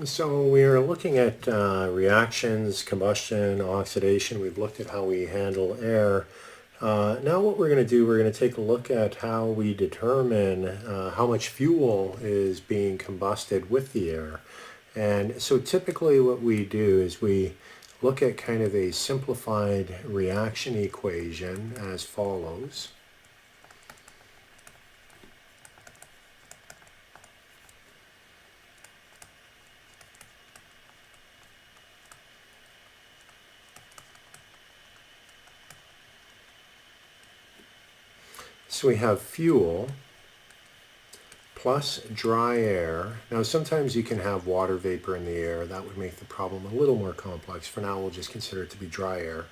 So we are looking at reactions, combustion, oxidation. We've looked at how we handle air. Now what we're going to do, we're going to take a look at how we determine how much fuel is being combusted with the air. And so typically what we do is we look at kind of a simplified reaction equation as follows. So we have fuel plus dry air. Now sometimes you can have water vapor in the air. That would make the problem a little more complex. For now we'll just consider it to be dry air.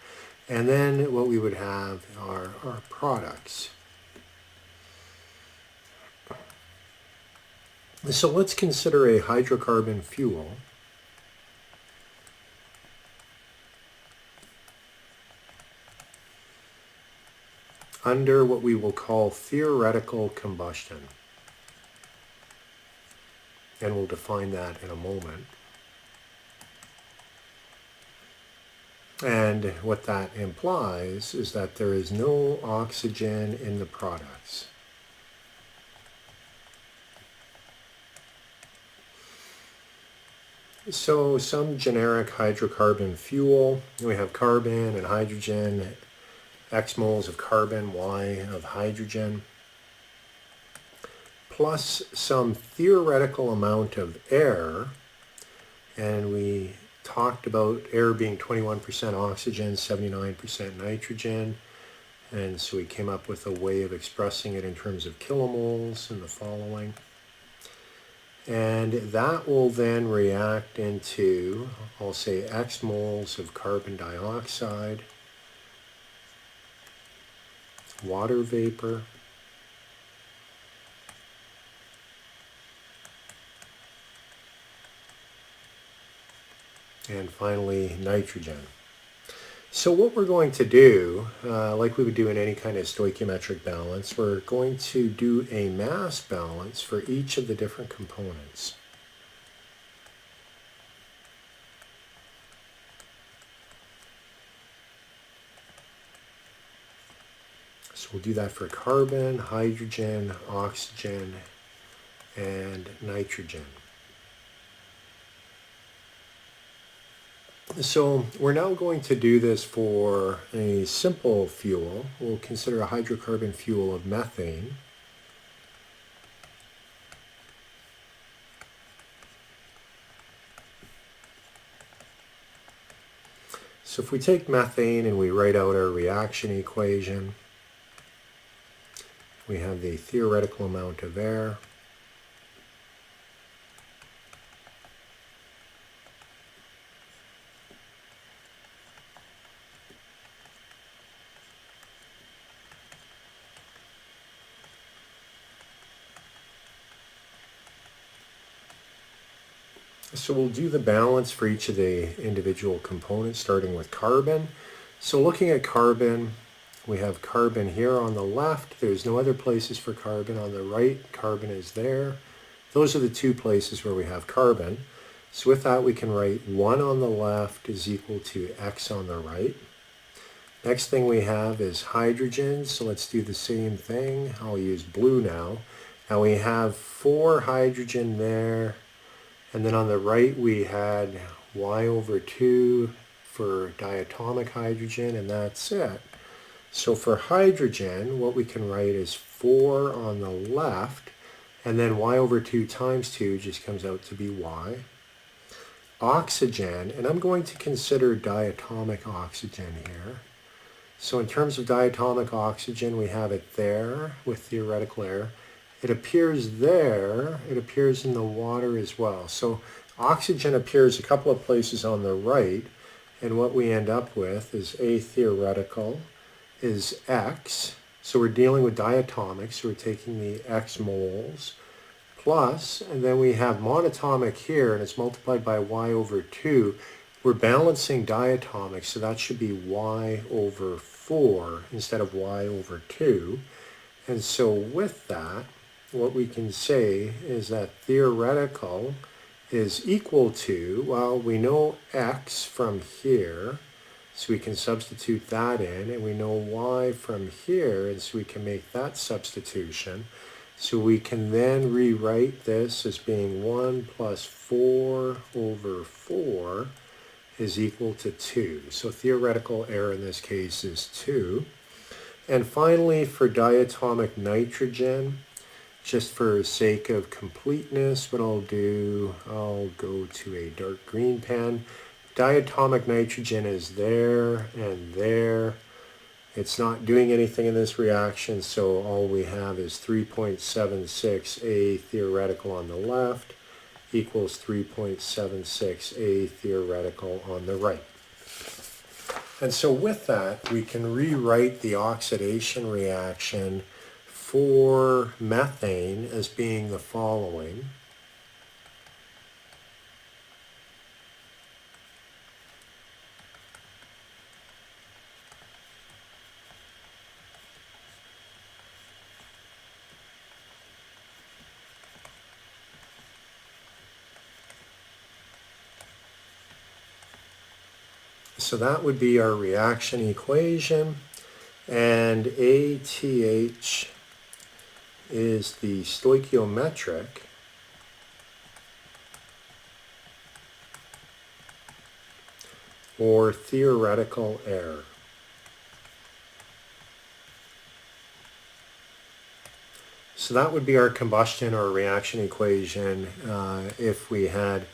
And then what we would have are our products. So let's consider a hydrocarbon fuel. Under what we will call theoretical combustion. And we'll define that in a moment. And what that implies is that there is no oxygen in the products. So some generic hydrocarbon fuel, we have carbon and hydrogen, X moles of carbon, Y of hydrogen, plus some theoretical amount of air, and we talked about air being 21% oxygen, 79% nitrogen, and so we came up with a way of expressing it in terms of kilomoles in the following. And that will then react into, I'll say, X moles of carbon dioxide, water vapor, and finally nitrogen. So what we're going to do, like we would do in any kind of stoichiometric balance, we're going to do a mass balance for each of the different components. So we'll do that for carbon, hydrogen, oxygen, and nitrogen. So we're now going to do this for a simple fuel. We'll consider a hydrocarbon fuel of methane. So if we take methane and we write out our reaction equation, we have the theoretical amount of air So we'll do the balance for each of the individual components, starting with carbon. So looking at carbon, we have carbon here on the left. There's no other places for carbon. On the right, carbon is there. Those are the two places where we have carbon. So with that, we can write 1 on the left is equal to X on the right. Next thing we have is hydrogen. So let's do the same thing. I'll use blue now. Now we have 4 hydrogen there. And then on the right, we had Y over 2 for diatomic hydrogen, and that's it. So for hydrogen, what we can write is 4 on the left, and then Y over 2 times 2 just comes out to be Y. Oxygen, and I'm going to consider diatomic oxygen here. So in terms of diatomic oxygen, we have it there with theoretical air. It appears there, it appears in the water as well. So oxygen appears a couple of places on the right, And what we end up with is A theoretical is X. So we're dealing with diatomics, so we're taking the X moles, plus, and then we have monatomic here, and it's multiplied by Y over 2. We're balancing diatomics, so that should be Y over 4 instead of Y over 2. And so with that, what we can say is that theoretical is equal to, well, we know X from here, so we can substitute that in, and we know Y from here, and so we can make that substitution. So we can then rewrite this as being 1 plus 4 over 4 is equal to 2. So theoretical error in this case is 2. And finally, for diatomic nitrogen, just for sake of completeness, what I'll do, I'll go to a dark green pen. Diatomic nitrogen is there and there. It's not doing anything in this reaction, so all we have is 3.76 A theoretical on the left equals 3.76 A theoretical on the right. And so with that, we can rewrite the oxidation reaction for methane as being the following. So that would be our reaction equation, and ATH is the stoichiometric, or theoretical error. So that would be our combustion or reaction equation if we had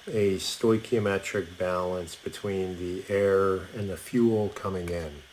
a stoichiometric balance between the air and the fuel coming in.